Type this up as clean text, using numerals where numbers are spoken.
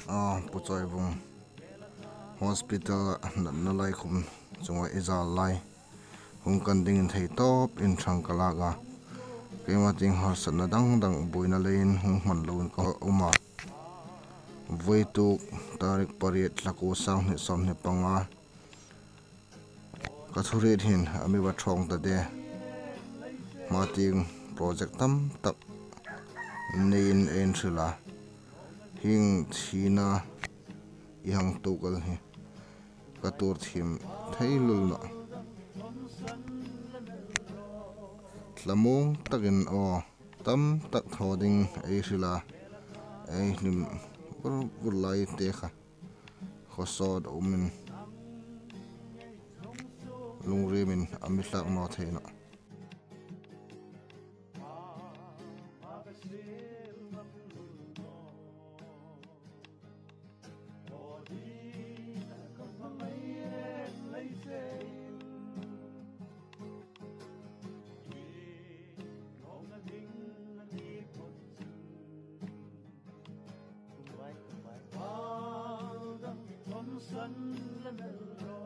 Chawivung hospital na lai khum chunga izal lai hung kan ding thei top in thang kalaga kema ting har sana dang buina lein hung man loin ko uma voitu tarik pariat lako sang ni som ni panga ka thuret hin ami wa thong ta de mating project tam tak nein entrila hing thina yang tukal hi katur thim thailul na Thlàmuongtakin tam tak thoding ei rila ei lim burlai te kha khosod umin lungrimin amitlak no theina Xuân lên